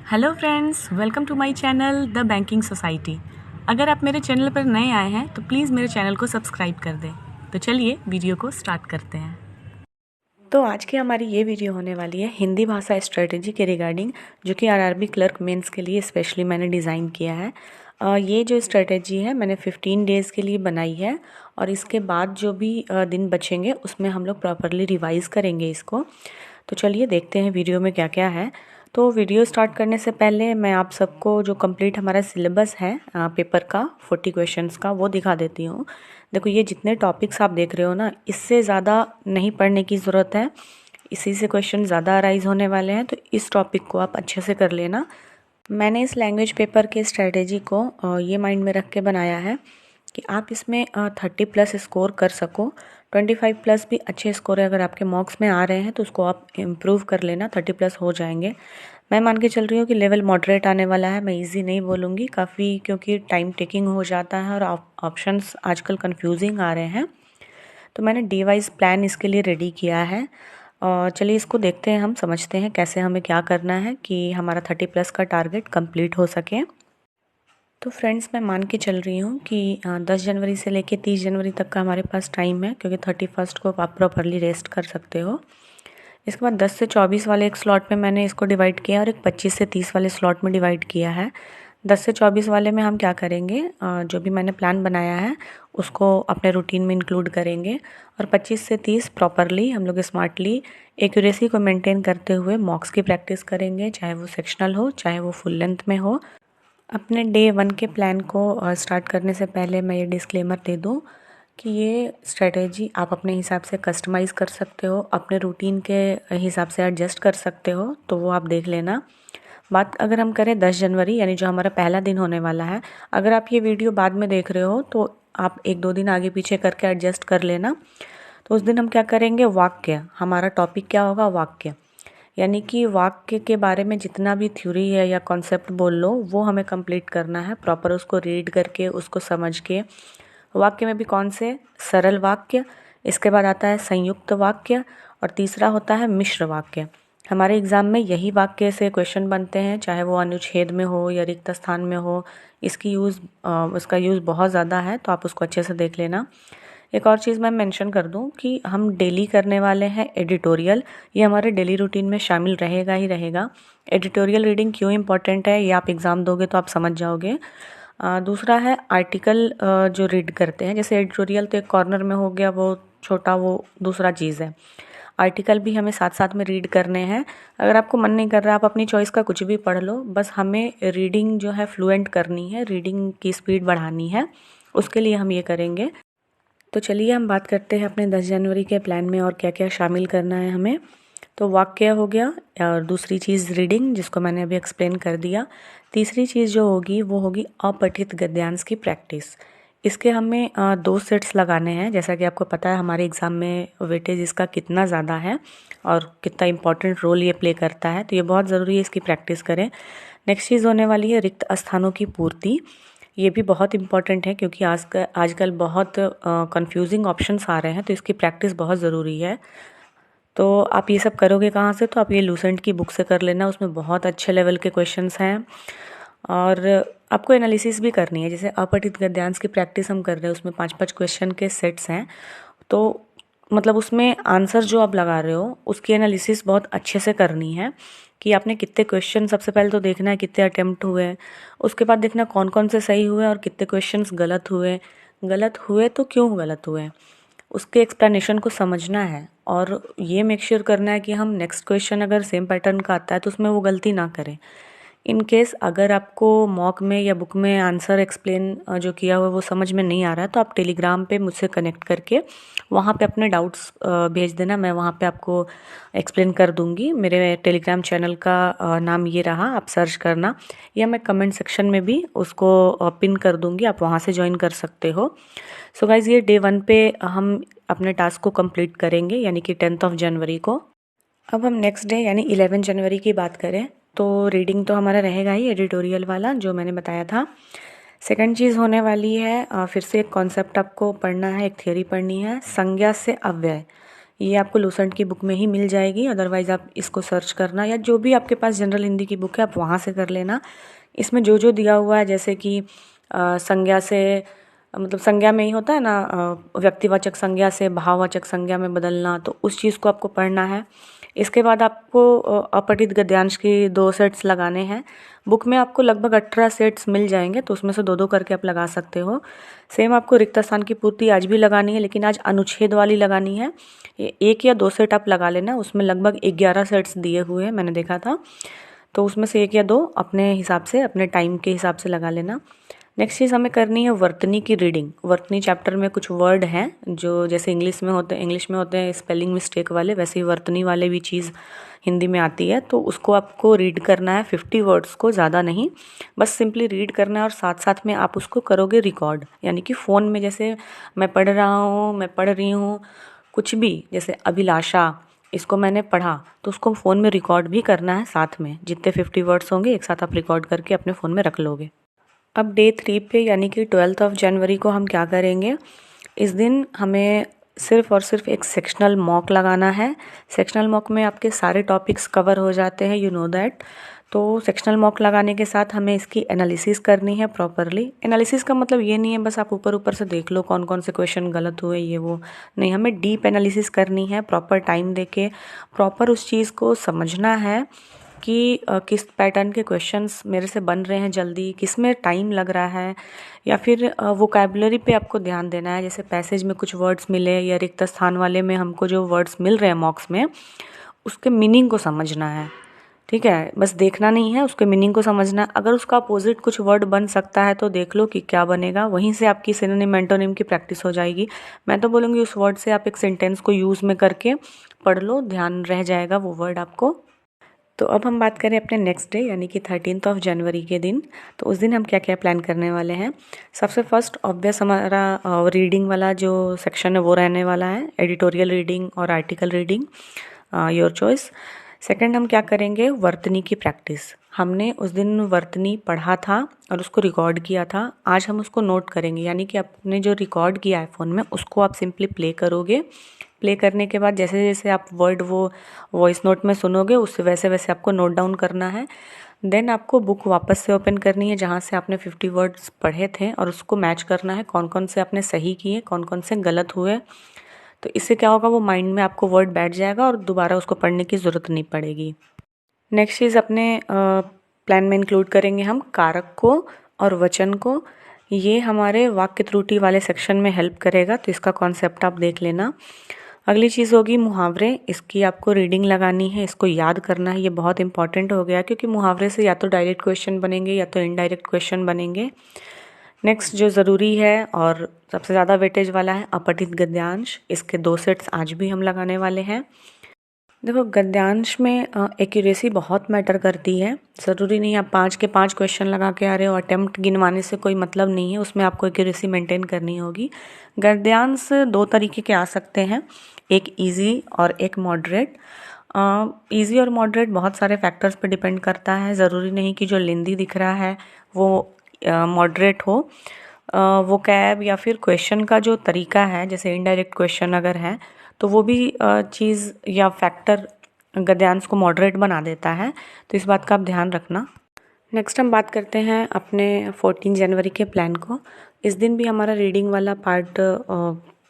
Hello friends, welcome to my channel the banking society. अगर आप मेरे चैनल पर नए आए हैं तो प्लीज़ मेरे चैनल को सब्सक्राइब कर दें। तो चलिए वीडियो को स्टार्ट करते हैं। तो आज की हमारी ये वीडियो होने वाली है हिंदी भाषा स्ट्रेटेजी के रिगार्डिंग, जो कि आरआरबी क्लर्क मेंस के लिए स्पेशली मैंने डिज़ाइन किया है। ये जो स्ट्रेटेजी है मैंने 15 डेज़ के लिए बनाई है और इसके बाद जो भी दिन बचेंगे उसमें हम लोग प्रॉपरली रिवाइज़ करेंगे इसको। तो चलिए देखते हैं वीडियो में क्या क्या है। तो वीडियो स्टार्ट करने से पहले मैं आप सबको जो कंप्लीट हमारा सिलेबस है पेपर का 40 क्वेश्चंस का वो दिखा देती हूँ। देखो, ये जितने टॉपिक्स आप देख रहे हो ना, इससे ज़्यादा नहीं पढ़ने की ज़रूरत है। इसी से क्वेश्चन ज़्यादा अराइज होने वाले हैं, तो इस टॉपिक को आप अच्छे से कर लेना। मैंने इस लैंग्वेज पेपर के स्ट्रेटेजी को ये माइंड में रख के बनाया है कि आप इसमें 30 प्लस स्कोर कर सको। 25 प्लस भी अच्छे स्कोर है, अगर आपके मार्क्स में आ रहे हैं तो उसको आप इम्प्रूव कर लेना, 30 प्लस हो जाएंगे। मैं मान के चल रही हूँ कि लेवल मॉडरेट आने वाला है। मैं इजी नहीं बोलूँगी काफ़ी, क्योंकि टाइम टेकिंग हो जाता है और ऑप्शंस आजकल कंफ्यूजिंग आ रहे हैं। तो मैंने डी वाइज प्लान इसके लिए रेडी किया है और चलिए इसको देखते हैं, हम समझते हैं कैसे हमें क्या करना है कि हमारा 30 प्लस का टारगेट कंप्लीट हो सके। तो फ्रेंड्स, मैं मान के चल रही हूँ कि 10 जनवरी से लेके 30 जनवरी तक का हमारे पास टाइम है, क्योंकि 31 को आप प्रॉपरली रेस्ट कर सकते हो। इसके बाद 10 से 24 वाले एक स्लॉट में मैंने इसको डिवाइड किया और एक 25 से 30 वाले स्लॉट में डिवाइड किया है। 10 से 24 वाले में हम क्या करेंगे, जो भी मैंने प्लान बनाया है उसको अपने रूटीन में इंक्लूड करेंगे और 25 से 30 प्रॉपरली हम लोग स्मार्टली एक्यूरेसी को मेंटेन करते हुए मॉक्स की प्रैक्टिस करेंगे, चाहे वो सेक्शनल हो चाहे वो फुल लेंथ में हो। अपने डे 1 के प्लान को स्टार्ट करने से पहले मैं ये डिस्क्लेमर दे दूँ कि ये स्ट्रेटेजी आप अपने हिसाब से कस्टमाइज़ कर सकते हो, अपने रूटीन के हिसाब से एडजस्ट कर सकते हो, तो वो आप देख लेना। बात अगर हम करें 10 जनवरी, यानी जो हमारा पहला दिन होने वाला है, अगर आप ये वीडियो बाद में देख रहे हो तो आप 1-2 दिन आगे पीछे करके एडजस्ट कर लेना। तो उस दिन हम क्या करेंगे, वाक्य, हमारा टॉपिक क्या होगा, वाक्य। यानी कि वाक्य के बारे में जितना भी थ्योरी है या कॉन्सेप्ट बोल लो, वो हमें कंप्लीट करना है प्रॉपर, उसको रीड करके उसको समझ के। वाक्य में भी कौन से, सरल वाक्य, इसके बाद आता है संयुक्त वाक्य और तीसरा होता है मिश्र वाक्य। हमारे एग्ज़ाम में यही वाक्य से क्वेश्चन बनते हैं, चाहे वो अनुच्छेद में हो या रिक्त स्थान में हो। इसका यूज़ बहुत ज़्यादा है, तो आप उसको अच्छे से देख लेना। एक और चीज़ मैं मेंशन कर दूं कि हम डेली करने वाले हैं एडिटोरियल। ये हमारे डेली रूटीन में शामिल रहेगा ही रहेगा। एडिटोरियल रीडिंग क्यों इम्पॉर्टेंट है, ये आप एग्ज़ाम दोगे तो आप समझ जाओगे। दूसरा है आर्टिकल जो रीड करते हैं, जैसे एडिटोरियल तो एक कॉर्नर में हो गया, वो छोटा, वो दूसरा चीज़ है। आर्टिकल भी हमें साथ साथ में रीड करने हैं। अगर आपको मन नहीं कर रहा, आप अपनी चॉइस का कुछ भी पढ़ लो, बस हमें रीडिंग जो है फ्लुएंट करनी है, रीडिंग की स्पीड बढ़ानी है, उसके लिए हम ये करेंगे। तो चलिए हम बात करते हैं अपने 10 जनवरी के प्लान में और क्या क्या शामिल करना है हमें। तो वाक्य हो गया, और दूसरी चीज़ रीडिंग, जिसको मैंने अभी एक्सप्लेन कर दिया। तीसरी चीज़ जो होगी वो होगी अपठित गद्यांश की प्रैक्टिस। इसके हमें 2 सेट्स लगाने हैं। जैसा कि आपको पता है हमारे एग्ज़ाम में वेटेज इसका कितना ज़्यादा है और कितना इंपॉर्टेंट रोल ये प्ले करता है, तो ये बहुत ज़रूरी है, इसकी प्रैक्टिस करें। नेक्स्ट चीज़ होने वाली है रिक्त स्थानों की पूर्ति। ये भी बहुत इंपॉर्टेंट है, क्योंकि आजकल बहुत कंफ्यूजिंग ऑप्शंस आ रहे हैं, तो इसकी प्रैक्टिस बहुत ज़रूरी है। तो आप ये सब करोगे कहाँ से, तो आप ये लूसेंट की बुक से कर लेना, उसमें बहुत अच्छे लेवल के क्वेश्चंस हैं। और आपको एनालिसिस भी करनी है। जैसे अपठित गद्यांश की प्रैक्टिस हम कर रहे हैं, उसमें 5-5 क्वेश्चन के सेट्स हैं, तो मतलब उसमें आंसर जो आप लगा रहे हो उसकी एनालिसिस बहुत अच्छे से करनी है कि आपने कितने क्वेश्चन, सबसे पहले तो देखना है कितने अटेम्प्ट हुए, उसके बाद देखना कौन कौन से सही हुए और कितने क्वेश्चंस गलत हुए। गलत हुए तो क्यों गलत हुए, उसके एक्सप्लेनेशन को समझना है और ये मेक श्योर करना है कि हम नेक्स्ट क्वेश्चन अगर सेम पैटर्न का आता है तो उसमें वो गलती ना करें। इन केस अगर आपको मॉक में या बुक में आंसर एक्सप्लेन जो किया हुआ है वो समझ में नहीं आ रहा है, तो आप टेलीग्राम पे मुझसे कनेक्ट करके वहाँ पे अपने डाउट्स भेज देना, मैं वहाँ पे आपको एक्सप्लेन कर दूँगी। मेरे टेलीग्राम चैनल का नाम ये रहा, आप सर्च करना, या मैं कमेंट सेक्शन में भी उसको पिन कर दूँगी, आप वहाँ से ज्वाइन कर सकते हो। सो गाइज़, ये डे 1 पे हम अपने टास्क को कंप्लीट करेंगे, यानी कि 10th ऑफ जनवरी को। अब हम नेक्स्ट डे यानी 11 जनवरी की बात करें तो रीडिंग तो हमारा रहेगा ही, एडिटोरियल वाला जो मैंने बताया था। सेकंड चीज़ होने वाली है, फिर से एक कॉन्सेप्ट आपको पढ़ना है, एक थियोरी पढ़नी है, संज्ञा से अव्यय। ये आपको लूसेंट की बुक में ही मिल जाएगी, अदरवाइज़ आप इसको सर्च करना या जो भी आपके पास जनरल हिंदी की बुक है आप वहाँ से कर लेना। इसमें जो जो दिया हुआ है जैसे कि संज्ञा से मतलब संज्ञा में ही होता है ना, व्यक्तिवाचक संज्ञा से भाववाचक संज्ञा में बदलना, तो उस चीज़ को आपको पढ़ना है। इसके बाद आपको अपठित गद्यांश की 2 सेट्स लगाने हैं। बुक में आपको लगभग 18 सेट्स मिल जाएंगे, तो उसमें से 2-2 करके आप लगा सकते हो। सेम आपको रिक्त स्थान की पूर्ति आज भी लगानी है, लेकिन आज अनुच्छेद वाली लगानी है। 1 या 2 सेट आप लगा लेना, उसमें लगभग 11 सेट्स दिए हुए हैं, मैंने देखा था। तो उसमें से 1 या 2 अपने हिसाब से, अपने टाइम के हिसाब से लगा लेना। नेक्स्ट चीज़ हमें करनी है वर्तनी की रीडिंग। वर्तनी चैप्टर में कुछ वर्ड हैं जो जैसे इंग्लिश में होते हैं स्पेलिंग मिस्टेक वाले, वैसे ही वर्तनी वाले भी चीज़ हिंदी में आती है, तो उसको आपको रीड करना है 50 वर्ड्स को, ज़्यादा नहीं, बस सिंपली रीड करना है और साथ साथ में आप उसको करोगे रिकॉर्ड, यानी कि फ़ोन में जैसे मैं पढ़ रहा हूँ, मैं पढ़ रही हूँ, कुछ भी जैसे अभिलाषा, इसको मैंने पढ़ा तो उसको फ़ोन में रिकॉर्ड भी करना है साथ में। जितने 50 वर्ड्स होंगे एक साथ आप रिकॉर्ड करके अपने फ़ोन में रख लोगे। अब डे 3 पे यानी कि 12 जनवरी को हम क्या करेंगे, इस दिन हमें सिर्फ और सिर्फ एक सेक्शनल मॉक लगाना है। सेक्शनल मॉक में आपके सारे टॉपिक्स कवर हो जाते हैं, यू नो दैट। तो सेक्शनल मॉक लगाने के साथ हमें इसकी एनालिसिस करनी है प्रॉपरली। एनालिसिस का मतलब ये नहीं है बस आप ऊपर ऊपर से देख लो कौन कौन से क्वेश्चन गलत हुए ये वो, नहीं, हमें डीप एनालिसिस करनी है, प्रॉपर टाइम देके प्रॉपर उस चीज़ को समझना है कि किस पैटर्न के क्वेश्चंस मेरे से बन रहे हैं जल्दी, किस में टाइम लग रहा है, या फिर वोकैबुलरी पे आपको ध्यान देना है। जैसे पैसेज में कुछ वर्ड्स मिले या रिक्त स्थान वाले में हमको जो वर्ड्स मिल रहे हैं मॉक्स में, उसके मीनिंग को समझना है, ठीक है। बस देखना नहीं है, उसके मीनिंग को समझना है। अगर उसका अपोजिट कुछ वर्ड बन सकता है तो देख लो कि क्या बनेगा, वहीं से आपकी सिनोनिम एंटोनिम की प्रैक्टिस हो जाएगी। मैं तो बोलूँगी उस वर्ड से आप एक सेंटेंस को यूज़ में करके पढ़ लो, ध्यान रह जाएगा वो वर्ड आपको। तो अब हम बात करें अपने नेक्स्ट डे यानी कि 13 जनवरी के दिन। तो उस दिन हम क्या क्या प्लान करने वाले हैं। सबसे फर्स्ट ऑब्वियस हमारा रीडिंग वाला जो सेक्शन है वो रहने वाला है, एडिटोरियल रीडिंग और article reading, your choice. Second हम क्या करेंगे, वर्तनी की प्रैक्टिस। हमने उस दिन वर्तनी पढ़ा था और उसको रिकॉर्ड किया था, आज हम उसको नोट करेंगे, यानी कि आपने जो रिकॉर्ड किया है फ़ोन में उसको आप सिंपली प्ले करोगे। प्ले करने के बाद जैसे जैसे आप वर्ड वो वॉइस नोट में सुनोगे उससे वैसे वैसे आपको नोट डाउन करना है। देन आपको बुक वापस से ओपन करनी है जहाँ से आपने 50 वर्ड्स पढ़े थे और उसको मैच करना है, कौन कौन से आपने सही किए, कौन कौन से गलत हुए। तो इससे क्या होगा, वो माइंड में आपको वर्ड बैठ जाएगा और दोबारा उसको पढ़ने की ज़रूरत नहीं पड़ेगी। नेक्स्ट चीज़ अपने प्लान में इंक्लूड करेंगे हम कारक को और वचन को। ये हमारे वाक्य त्रुटि वाले सेक्शन में हेल्प करेगा, तो इसका कॉन्सेप्ट आप देख लेना। अगली चीज़ होगी मुहावरे। इसकी आपको रीडिंग लगानी है, इसको याद करना है, ये बहुत इंपॉर्टेंट हो गया क्योंकि मुहावरे से या तो डायरेक्ट क्वेश्चन बनेंगे या तो इनडायरेक्ट क्वेश्चन बनेंगे। नेक्स्ट जो ज़रूरी है और सबसे ज़्यादा वेटेज वाला है अपठित गद्यांश। इसके 2 सेट्स आज भी हम लगाने वाले हैं। देखो गद्यांश में एक्यूरेसी बहुत मैटर करती है। ज़रूरी नहीं आप 5 के 5 क्वेश्चन लगा के आ रहे हो, अटेम्प्ट गिनवाने से कोई मतलब नहीं है, उसमें आपको एक्यूरेसी मेंटेन करनी होगी। गद्यांश 2 तरीके के आ सकते हैं, एक इजी और एक मॉडरेट। इजी और मॉडरेट बहुत सारे फैक्टर्स पे डिपेंड करता है, ज़रूरी नहीं कि जो लेंदी दिख रहा है वो मॉडरेट हो। वो कैब या फिर क्वेश्चन का जो तरीका है, जैसे इनडायरेक्ट क्वेश्चन अगर है तो वो भी चीज़ या फैक्टर गद्यांश को मॉडरेट बना देता है, तो इस बात का आप ध्यान रखना। नेक्स्ट हम बात करते हैं अपने 14 जनवरी के प्लान को। इस दिन भी हमारा रीडिंग वाला पार्ट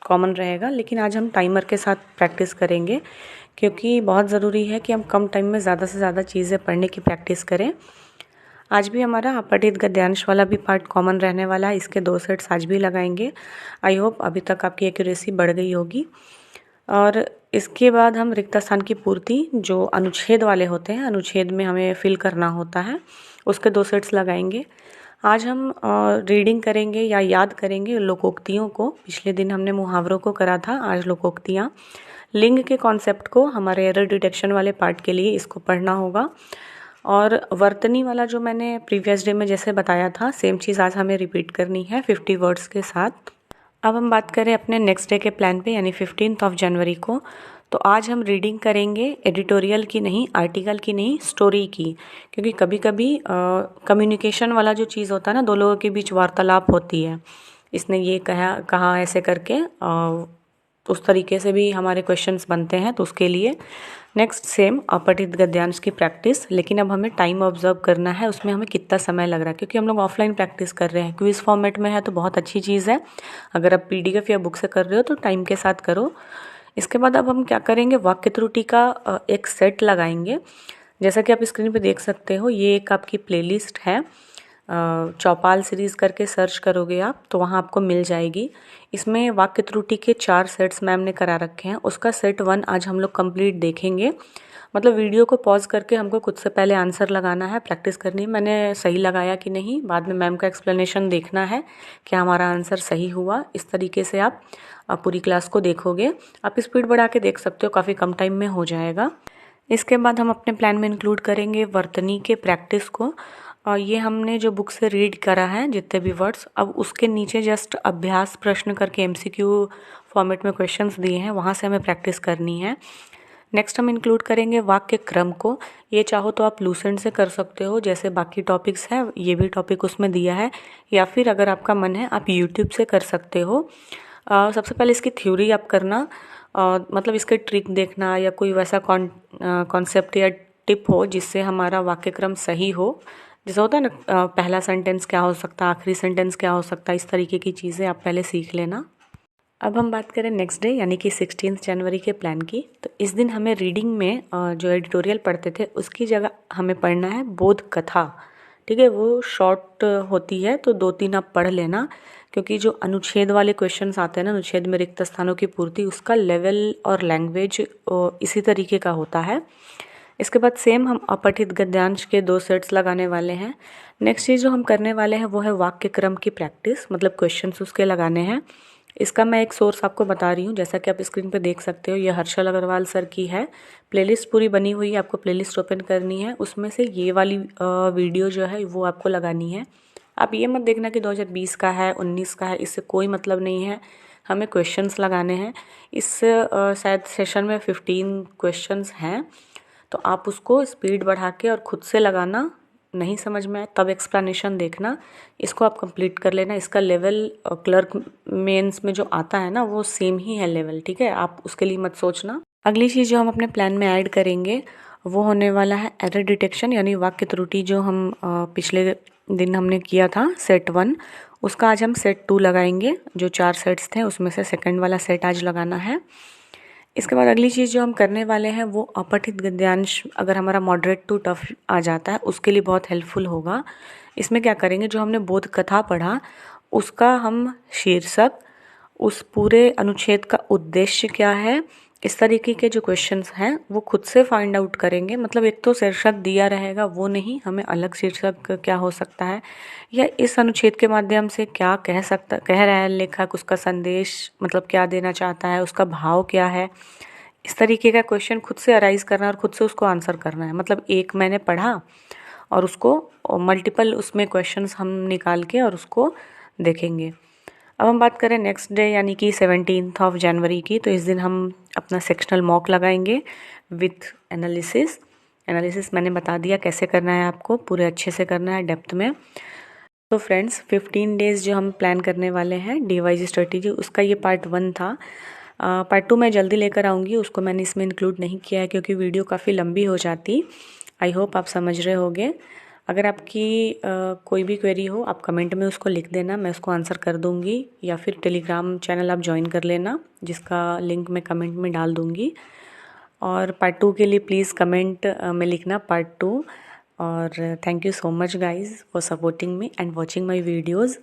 कॉमन रहेगा, लेकिन आज हम टाइमर के साथ प्रैक्टिस करेंगे क्योंकि बहुत ज़रूरी है कि हम कम टाइम में ज़्यादा से ज़्यादा चीज़ें पढ़ने की प्रैक्टिस करें। आज भी हमारा अपठित गद्यांश वाला भी पार्ट कॉमन रहने वाला है, इसके 2 सेट्स आज भी लगाएंगे। आई होप अभी तक आपकी एक्यूरेसी बढ़ गई होगी। और इसके बाद हम रिक्त स्थान की पूर्ति जो अनुच्छेद वाले होते हैं, अनुच्छेद में हमें फिल करना होता है, उसके 2 सेट्स लगाएंगे। आज हम रीडिंग करेंगे या याद करेंगे लोकोक्तियों को। पिछले दिन हमने मुहावरों को करा था, आज लोकोक्तियाँ। लिंग के कॉन्सेप्ट को हमारे एरर डिटेक्शन वाले पार्ट के लिए इसको पढ़ना होगा। और वर्तनी वाला जो मैंने प्रीवियस डे में जैसे बताया था, सेम चीज़ आज हमें रिपीट करनी है 50 वर्ड्स के साथ। अब हम बात करें अपने नेक्स्ट डे के प्लान पे यानी 15 जनवरी को। तो आज हम रीडिंग करेंगे एडिटोरियल की नहीं, आर्टिकल की नहीं, स्टोरी की, क्योंकि कभी कभी कम्युनिकेशन वाला जो चीज़ होता है ना, 2 लोगों के बीच वार्तालाप होती है, इसने ये कहा ऐसे करके उस तरीके से भी हमारे क्वेश्चंस बनते हैं, तो उसके लिए नेक्स्ट सेम अपठित गद्यांश की प्रैक्टिस, लेकिन अब हमें टाइम ऑब्जर्व करना है, उसमें हमें कितना समय लग रहा है, क्योंकि हम लोग ऑफलाइन प्रैक्टिस कर रहे हैं। क्विज फॉर्मेट में है तो बहुत अच्छी चीज़ है। अगर आप PDF या बुक से कर रहे हो तो टाइम के साथ करो। इसके बाद अब हम क्या करेंगे, वाक्य त्रुटि का एक सेट लगाएंगे। जैसा कि आप स्क्रीन पे देख सकते हो, ये एक आपकी प्लेलिस्ट है, चौपाल सीरीज़ करके सर्च करोगे आप तो वहाँ आपको मिल जाएगी। इसमें वाक्य त्रुटि के 4 सेट्स मैम ने करा रखे हैं। उसका सेट 1 आज हम लोग कंप्लीट देखेंगे। मतलब वीडियो को पॉज करके हमको खुद से पहले आंसर लगाना है, प्रैक्टिस करनी है मैंने सही लगाया कि नहीं, बाद में मैम का एक्सप्लेनेशन देखना है कि हमारा आंसर सही हुआ। इस तरीके से आप पूरी क्लास को देखोगे। आप स्पीड बढ़ा के देख सकते हो, काफ़ी कम टाइम में हो जाएगा। इसके बाद हम अपने प्लान में इंक्लूड करेंगे वर्तनी के प्रैक्टिस को। और ये हमने जो बुक से रीड करा है जितने भी वर्ड्स, अब उसके नीचे जस्ट अभ्यास प्रश्न करके MCQ फॉर्मेट में क्वेश्चंस दिए हैं, वहाँ से हमें प्रैक्टिस करनी है। नेक्स्ट हम इंक्लूड करेंगे वाक्य क्रम को। ये चाहो तो आप लूसेंट से कर सकते हो, जैसे बाकी टॉपिक्स हैं ये भी टॉपिक उसमें दिया है, या फिर अगर आपका मन है आप यूट्यूब से कर सकते हो। सबसे पहले इसकी थ्योरी आप करना, मतलब इसके ट्रिक देखना, या कोई वैसा कॉन्सेप्ट या टिप हो जिससे हमारा वाक्यक्रम सही हो। जैसा होता है ना, पहला सेंटेंस क्या हो सकता है, आखिरी सेंटेंस क्या हो सकता है, इस तरीके की चीज़ें आप पहले सीख लेना। अब हम बात करें नेक्स्ट डे यानी कि 16 जनवरी के प्लान की, तो इस दिन हमें रीडिंग में जो एडिटोरियल पढ़ते थे उसकी जगह हमें पढ़ना है बोध कथा। ठीक है, वो शॉर्ट होती है तो 2-3 आप पढ़ लेना, क्योंकि जो अनुच्छेद वाले क्वेश्चंस आते हैं ना, अनुच्छेद में रिक्त स्थानों की पूर्ति, उसका लेवल और लैंग्वेज इसी तरीके का होता है। इसके बाद सेम हम अपठित गद्यांश के 2 सेट्स लगाने वाले हैं। नेक्स्ट चीज़ जो हम करने वाले हैं वो है वाक्य क्रम की प्रैक्टिस, मतलब क्वेश्चंस उसके लगाने हैं। इसका मैं एक सोर्स आपको बता रही हूँ, जैसा कि आप स्क्रीन पे देख सकते हो, ये हर्षल अग्रवाल सर की है। प्लेलिस्ट पूरी बनी हुई है, आपको प्लेलिस्ट ओपन करनी है, उसमें से ये वाली वीडियो जो है वो आपको लगानी है। आप ये मत देखना कि 2020 का है, 19 का है, इससे कोई मतलब नहीं है। हमें क्वेश्चंस लगाने हैं। इस शायद सेशन में 15 क्वेश्चंस हैं, तो आप उसको स्पीड बढ़ा के और खुद से लगाना। नहीं समझ में आए तब एक्सप्लेनेशन देखना, इसको आप कंप्लीट कर लेना। इसका लेवल क्लर्क मेंस में जो आता है ना वो सेम ही है लेवल, ठीक है, आप उसके लिए मत सोचना। अगली चीज़ जो हम अपने प्लान में ऐड करेंगे वो होने वाला है एरर डिटेक्शन, यानी वाक्य त्रुटि जो हम पिछले दिन हमने किया था सेट 1, उसका आज हम सेट 2 लगाएंगे। जो 4 सेट्स थे उसमें से सेकंड वाला सेट आज लगाना है। इसके बाद अगली चीज़ जो हम करने वाले हैं वो अपठित गद्यांश, अगर हमारा मॉडरेट टू टफ आ जाता है उसके लिए बहुत हेल्पफुल होगा। इसमें क्या करेंगे, जो हमने बोध कथा पढ़ा उसका हम शीर्षक, उस पूरे अनुच्छेद का उद्देश्य क्या है, इस तरीके के जो क्वेश्चंस हैं वो खुद से फाइंड आउट करेंगे। मतलब एक तो शीर्षक दिया रहेगा वो नहीं, हमें अलग शीर्षक क्या हो सकता है, या इस अनुच्छेद के माध्यम से क्या कह रहा है लेखक, उसका संदेश मतलब क्या देना चाहता है, उसका भाव क्या है, इस तरीके का क्वेश्चन खुद से अराइज करना और खुद से उसको आंसर करना है। मतलब एक मैंने पढ़ा और उसको मल्टीपल उसमें क्वेश्चंस हम निकाल के और उसको देखेंगे। अब हम बात करें नेक्स्ट डे यानी कि 17 जनवरी की, तो इस दिन हम अपना सेक्शनल मॉक लगाएंगे विथ एनालिसिस मैंने बता दिया कैसे करना है, आपको पूरे अच्छे से करना है डेप्थ में। तो फ्रेंड्स 15 डेज़ जो हम प्लान करने वाले हैं DYG स्ट्रेटेजी, उसका ये पार्ट 1 था। पार्ट 2 मैं जल्दी लेकर आऊँगी, उसको मैंने इसमें इंक्लूड नहीं किया है क्योंकि वीडियो काफ़ी लंबी हो जाती। आई होप आप समझ रहे होगे। अगर आपकी कोई भी क्वेरी हो आप कमेंट में उसको लिख देना, मैं उसको आंसर कर दूँगी, या फिर टेलीग्राम चैनल आप ज्वाइन कर लेना जिसका लिंक मैं कमेंट में डाल दूँगी। और पार्ट 2 के लिए प्लीज़ कमेंट में लिखना पार्ट 2। और thank you so much guys for supporting me and watching my videos.